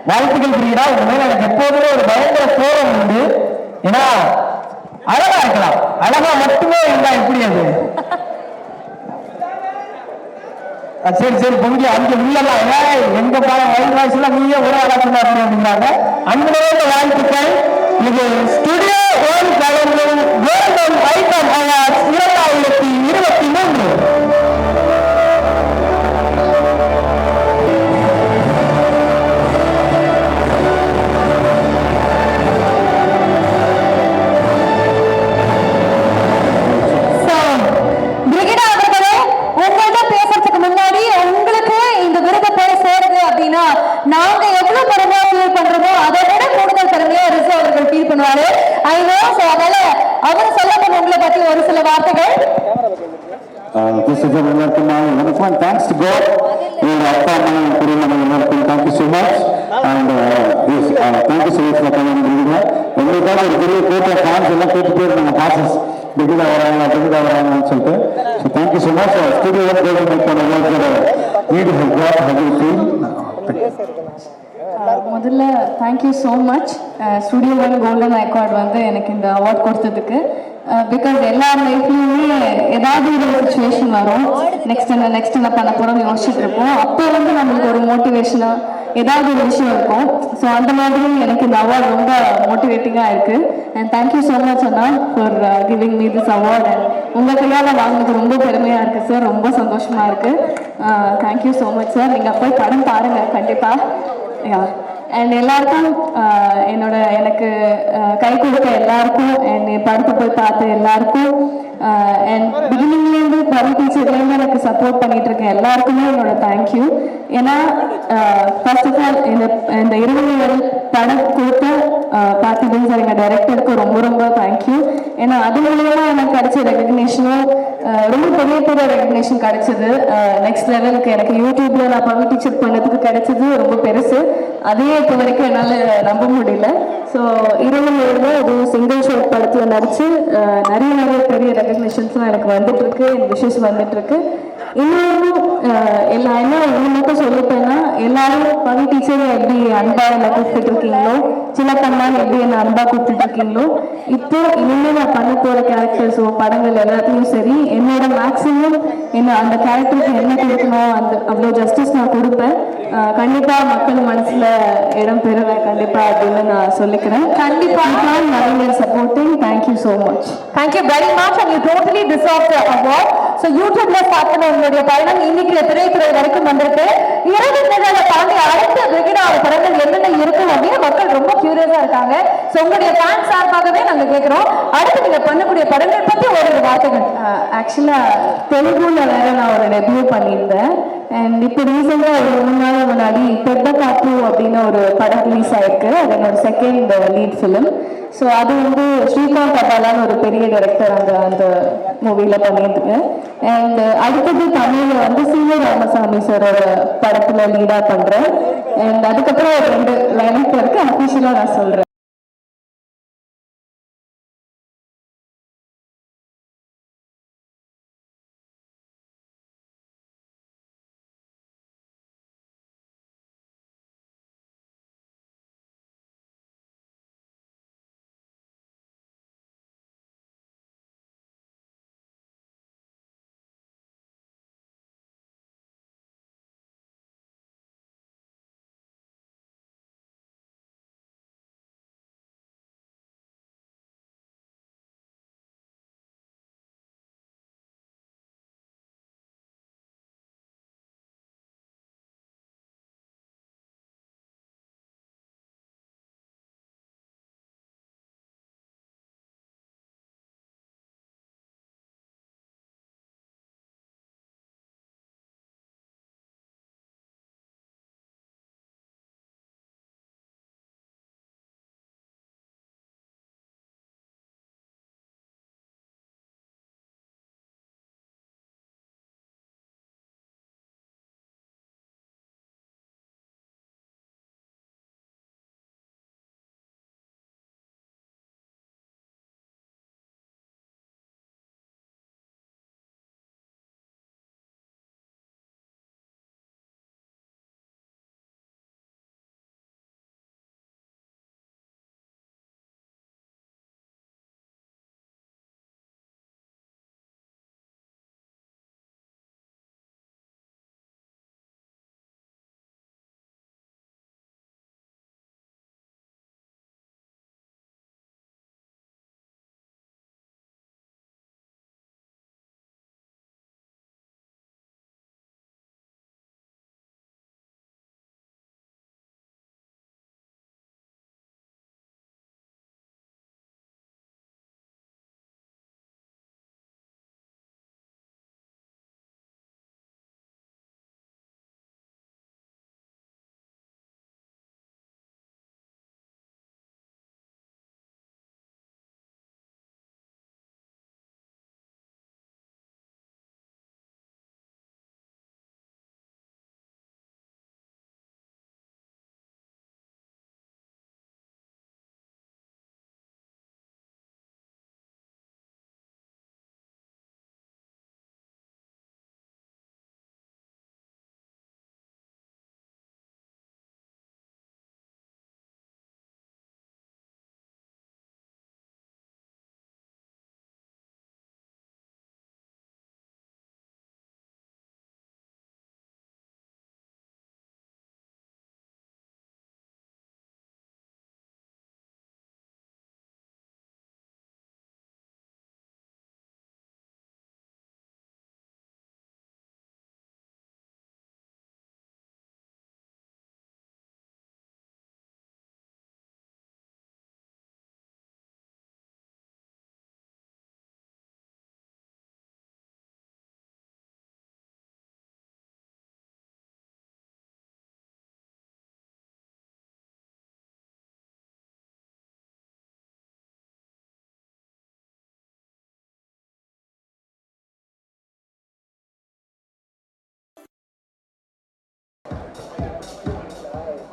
வாழ்த்துக்கள் புரியுதா? இந்த மாதிரி எனக்கு எப்போதுமே ஒரு பயங்கர கோபம் உண்டு. ஏன்னா அழகா இருக்கலாம், அழகா மட்டுமே இருந்தா எப்படி அது சரி சரி பொங்கி அங்க உள்ளலாம் எங்க பாரு வயல் வாய்ஸ்ல நீயே ஒரு அழகுமா அப்படிங்கிறாங்க. அந்த வாழ்த்துக்கள். இது studio one government golden icon awards 2023. நாங்க எவ்வளவு பெருமையா ஃபீல் பண்றோமோ அதை விட கூடுதல் பெருமையா ரிசு அவர்கள் ஃபீல் பண்ணுவாரு. I know. சோ அதனால அவர் சொல்லணும் உங்களை பத்தி ஒரு சில வார்த்தைகள். Thanks to God. அப்பா அம்மா குடும்பம் எல்லாருக்கும் thank you so much. And thank you so much for coming. எங்களுக்காக ஒரு பெரிய கூட்டம் ஃபேன்ஸ் எல்லாம் கேட்டுட்டே இருந்தாங்க, பாசஸ் பிகிதா வராங்கன்னு சொல்லிட்டு. So thank you so much. Studio முதல்ல thank you so much studio one golden ஐகார்ட் வந்து எனக்கு இந்த அவார்ட் கொடுத்ததுக்கு. பிகாஸ் எல்லார் லைஃப்லையுமே ஏதாவது ஒரு சுச்சுவேஷன் வரும், நெக்ஸ்ட் என்ன பண்ண போகிறோம்னு யோசிச்சுட்டு இருப்போம். அப்போ வந்து நம்மளுக்கு ஒரு மோட்டிவேஷனாக ஏதாவது ஒரு விஷயம் இருக்கும். ஸோ அந்த மாதிரி எனக்கு இந்த அவார்ட் ரொம்ப மோட்டிவேட்டிங்காக இருக்குது. And thank you so much Anna for giving me this award. And உங்கள் கையால் வாங்கினது ரொம்ப பெருமையாக இருக்குது சார், ரொம்ப சந்தோஷமாக இருக்குது. Thank you so much sir. நீங்கள் போய் படம் பாருங்கள் கண்டிப்பாக. அண்ட் எல்லாருக்கும் எனக்கு கை கொடுக்க எல்லாருக்கும், அண்ட் என் படத்தை போய் பார்த்த எல்லாருக்கும், அண்ட் பிகினிங்லேருந்து படம் டீச்சர்லேருந்து எனக்கு சப்போர்ட் பண்ணிட்டு இருக்கேன் எல்லாருக்குமே என்னோட தேங்க்யூ. ஏன்னா ஃபர்ஸ்ட் ஆஃப் ஆல் இந்த 20 படம் கொடுத்த பார்த்திபன் சார் எங்கள் டைரக்டருக்கு ரொம்ப ரொம்ப தேங்க்யூ. ஏன்னா அது மூலமா எனக்கு கிடைச்ச ரெகக்னேஷனும் ரொம்ப பெரிய பெரிய ரெகக்னேஷன் கிடைச்சது. நெக்ஸ்ட் லெவலுக்கு எனக்கு யூடியூப்ல நான் படம் டீச்சர் பண்ணதுக்கு கிடைச்சது ரொம்ப பெருசு. அதையே இப்போ வரைக்கும் என்னால் நம்ப முடியல. ஸோ 20 அதுவும் சிங்கிள் ஷாட் படத்தில் நடிச்சு நிறைய பெரிய ரெகக்னேஷன்ஸ்லாம் எனக்கு வந்துட்டு இருக்கு, என் விஷஸ் வந்துட்டு இருக்கு. இன்னொரு என்ன ஒன்று மட்டும் சொல்லிப்பேன்னா, எல்லாரும் படம் டீச்சர் எப்படி அன்பா என்ன கூப்பிட்டு இருக்கீங்களோ, சின்ன கண்ணான்னு எப்படி என்ன அன்பா கூப்பிட்டு இருக்கீங்களோ, இப்போ இனிமேல் நான் பண்ண போகிற கேரக்டர்ஸோ படங்கள் எல்லாத்தையும் சரி என்னோட மேக்ஸிமம் அந்த கேரக்டருக்கு என்ன கொடுக்கணும் அவ்வளோ ஜஸ்டிஸ் நான் கொடுப்பேன். கண்டிப்பாக மக்கள் மனசில் இடம் பெறுவேன் கண்டிப்பாக அப்படின்னு நான் சொல்லிக்கிறேன். கண்டிப்பாக நிறைய supporting. Thank you so much. Thank you very much. And you totally deserve the award. So யூடியூப்ல ஸ்டார்ட் பண்ண உங்களுடைய பயணம் இன்னைக்கு திரைத்துறை வரைக்கும் வந்திருக்கு. 20 நிமிடங்களை தாண்டி அடுத்த பிகிடான படங்கள் என்னென்ன இருக்கும் அப்படின்னு மக்கள் ரொம்ப கியூரியஸா இருக்காங்க. ஸோ உங்களுடைய ஃபேன் சார்பாகவே நாங்கள் கேட்குறோம், அடுத்து நீங்க பண்ணக்கூடிய படங்கள் பற்றி ஒரு வார்த்தைகள். ஆக்சுவலாக தெலுங்குல வேற நான் ஒரு டெபியூ பண்ணியிருந்தேன். அண்ட் இப்போ ரீசெண்டாக ஒரு 3 நாள் முன்னாடி பெத்த காப்பு அப்படின்னு ஒரு படம் ரிலீஸ் ஆயிருக்கு. அது என்னோட செகண்ட் லீட் ஃபிலிம். ஸோ அது வந்து ஸ்ரீகாந்த் அப்பாலான்னு ஒரு பெரிய டைரக்டர் அந்த மூவியில் பண்ணியிருக்கேன். அண்ட் அடுத்தது தமிழில் வந்து சீனியர் ராமசாமி சாரோட படத்தில் லீடாக பண்ணுறேன். அண்ட் அதுக்கப்புறம் 2 லைனுக்கு இருக்கு, அஃபிஷியலாக நான் சொல்கிறேன்.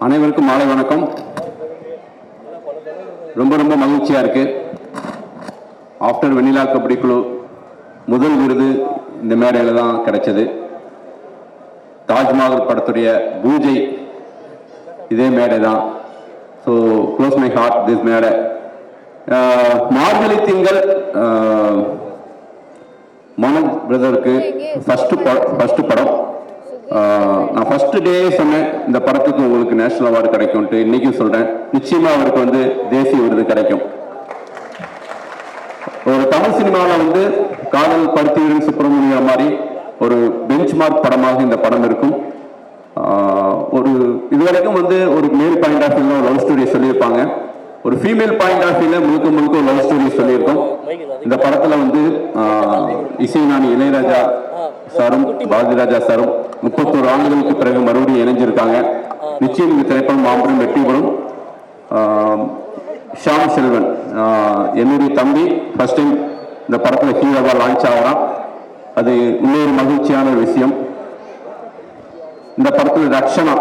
அனைவருக்கும் மாலை வணக்கம். ரொம்ப ரொம்ப மகிழ்ச்சியாக இருக்கு. ஆஃப்டர் வெண்ணிலா கபடி குழு முதல் விருது இந்த மேடையில் தான் கிடைச்சது. தாஜ்மஹால் படத்துடைய பூஜை இதே மேடை தான். So close my heart this மேடை. மார்கழி திங்கள் மனோஜ் பிரதருக்கு ஃபர்ஸ்ட் படம். நான் ஃபர்ஸ்ட் டே சொன்னேன் இந்த படத்துக்கு உங்களுக்கு நேஷனல் அவார்டு கிடைக்கும்ட்டு. இன்னைக்கும் சொல்றேன், நிச்சயமா அவருக்கு வந்து தேசிய விருது கிடைக்கும். ஒரு தமிழ் சினிமாவில் காதல் பருத்திவீரன் சுப்பிரமணியம் மாதிரி ஒரு பெஞ்ச் மார்க் படமாக இந்த படம் இருக்கும். ஒரு இதுவரைக்கும் ஒரு மேல் பாயிண்ட் ஆஃப் வியூல லவ் ஸ்டோரி சொல்லியிருப்பாங்க. ஒரு ஃபீமேல் பாயிண்ட் ஆஃப் வியூல முழுக்க ஒரு லவ் ஸ்டோரி சொல்லியிருக்கோம். இந்த படத்துல இசைஞானி இளையராஜா சாரும் பாரதிராஜா சாரும் 31 ஆண்டுகளுக்கு பிறகு மறுபடியும் இணைஞ்சிருக்காங்க. நிச்சயம் இந்த திரைப்படம் மாபெரும் வெற்றி பெறும். ஷாம் செல்வன் என்னுடைய தம்பி ஃபர்ஸ்ட் டைம் இந்த படத்துல ஹீரோவா லான்ச் ஆகிறான். அது இன்னொரு மகிழ்ச்சியான ஒரு விஷயம். இந்த படத்துல ரக்ஷனா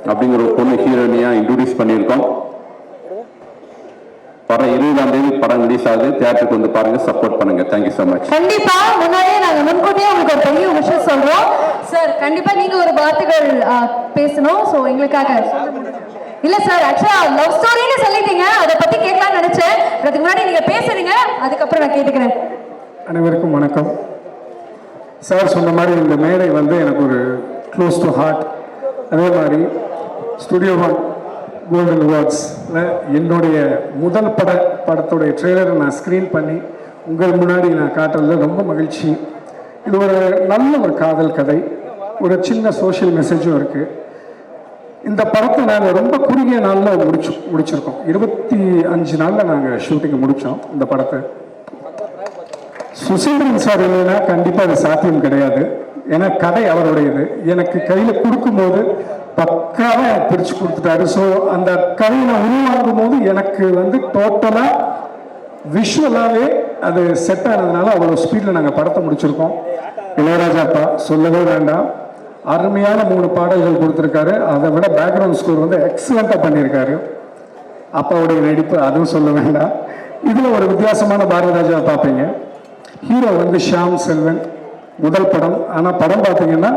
அப்படிங்கிற ஒரு பொண்ணு ஹீரோயினியா இன்ட்ரோடியூஸ் பண்ணியிருக்கோம். வர 20ஆம் தேதி படம் ரிலீஸ் ஆகுது. தியேட்டருக்கு பாருங்க, சப்போர்ட் பண்ணுங்க. Thank you so much. கண்டிப்பா முன்னாடியே நாங்க முன்கூட்டியே உங்களுக்கு ஒரு பெரிய விஷயம் சொல்றோம் சார். கண்டிப்பா நீங்க ஒரு வார்த்தைகள் பேசணும். சோ எங்களுக்காக இல்ல சார், ஆக்சுவலா லவ் ஸ்டோரின்னு சொல்லிட்டீங்க, அதை பத்தி கேட்கலாம்னு நினைச்சேன். அதுக்கு முன்னாடி நீங்க பேசுறீங்க, அதுக்கப்புறம் நான் கேட்டுக்கிறேன். அனைவருக்கும் வணக்கம். சார் சொன்ன மாதிரி இந்த மேடை எனக்கு ஒரு க்ளோஸ் டு ஹார்ட். அதே மாதிரி ஸ்டுடியோ ஒன் கோல்டன் அவார்ட்ஸில் என்னுடைய முதல் படத்துடைய ட்ரெய்லரை நான் ஸ்க்ரீன் பண்ணி உங்கள் முன்னாடி நான் காட்டுறதுல ரொம்ப மகிழ்ச்சி. இது ஒரு நல்ல ஒரு காதல் கதை, ஒரு சின்ன சோஷியல் மெசேஜும் இருக்குது. இந்த படத்தை நாங்கள் ரொம்ப குறுகிய நாளில் முடிச்சிருக்கோம். 25 நாளில் நாங்கள் ஷூட்டிங்கை முடித்தோம் இந்த படத்தை. சுசீந்திரன் சார் இல்லைன்னா கண்டிப்பாக அது சாத்தியம் கிடையாது. ஏன்னா கதை அவருடையது. எனக்கு கையில் கொடுக்கும்போது பக்காவாக பிரித்து கொடுத்துட்டாரு. ஸோ அந்த கதையை நான் உருவாக்கும் போது எனக்கு டோட்டலாக விஷுவலாகவே அது செட் ஆனதுனால அவ்வளோ ஸ்பீடில் நாங்கள் படத்தை முடிச்சிருக்கோம். இளையராஜாப்பா சொல்லவே வேண்டாம், அருமையான 3 பாடல்கள் கொடுத்துருக்காரு. அதை விட பேக்ரவுண்ட் ஸ்கோர் எக்ஸலண்ட்டாக பண்ணியிருக்காரு. அப்பாவுடைய நடிப்பு அதுவும் சொல்ல வேண்டாம். இதில் ஒரு வித்தியாசமான பாரதிராஜா பார்ப்பீங்க. ஹீரோ ஷாம் செல்வன், முதல் படம். ஆனால் படம் பார்த்தீங்கன்னா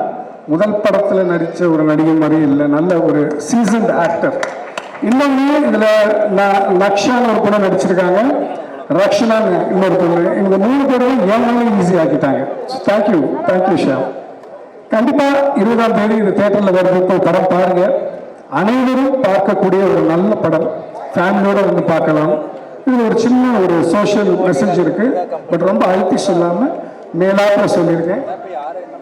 முதல் படத்தில் நடித்த ஒரு நடிகை மாதிரி இல்லை, நல்ல ஒரு சீசன்ட் ஆக்டர். இன்னொன்று இதில் லக்ஷான்னு ஒரு படம் நடிச்சிருக்காங்க, ரக்ஷனான்னு இன்னொரு பொண்ணு. இவங்க 3 பேரும் ஏனாலும் ஈஸி ஆக்கிட்டாங்க. தேங்க்யூ ஷாம். கண்டிப்பாக 20ஆம் தேதி இந்த தேட்டரில் வருது. போய் படம் பாருங்க. அனைவரும் பார்க்கக்கூடிய ஒரு நல்ல படம், ஃபேமிலியோடு பார்க்கலாம். இது ஒரு சின்ன ஒரு சோஷியல் மெசேஜ் இருக்கு, பட் ரொம்ப அழுத்தி சொல்லாமல் மேலாக சொல்லியிருக்கேன்.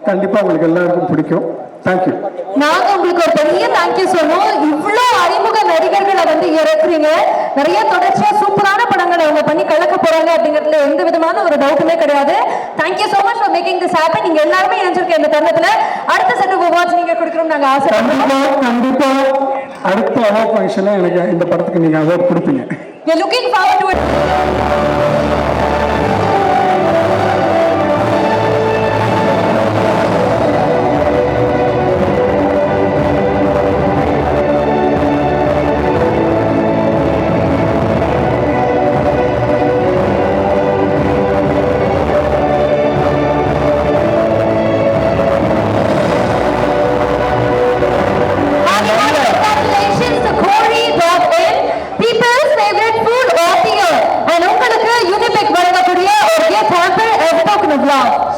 கண்டிப்பாக உங்களுக்கு எல்லாருக்கும் பிடிக்கும். தேங்க்யூ. நாங்க உங்களுக்கு ஒரு பெரிய தேங்க்யூ சொல்றோம். இவ்வளோ அறிமுக நடிகர்களை இறக்குறீங்க. நிறைய தொடர்ச்சியா சூப்பரான படங்களை அவங்க பண்ணி கலக்க போறாங்க அப்படிங்கிறதுல எந்த விதமான ஒரு டவுட்டுமே கிடையாது. Thank you so much for making this happen. நீங்க எல்லாருமே இணைஞ்சிருக்க இந்த தருணத்துல அடுத்த செட் ஆஃப் அவார்ட்ஸ் நீங்க கொடுக்கணும் நாங்க ஆசைப்படுறோம். கண்டிப்பா அடுத்த அவார்ட் ஃபங்க்ஷன்ல எனக்கு இந்த படத்துக்கு நீங்க அவார்ட் கொடுப்பீங்க. We are looking forward to it.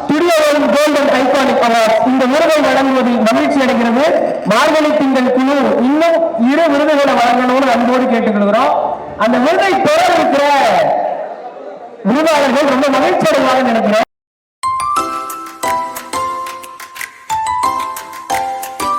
Studio one golden iconic awards இந்த விருதை வழங்குவதில் மகிழ்ச்சி அடைகிறது. மார்கழி திங்கள் குழு இன்னும் 2 விருதுகளை வழங்கணும்னு அன்போடு கேட்டுக்கொள்கிறோம். அந்த விருதை பெற இருக்கிற விருதாளர்கள் ரொம்ப மகிழ்ச்சி அடைவாங்க நினைக்கிறோம்.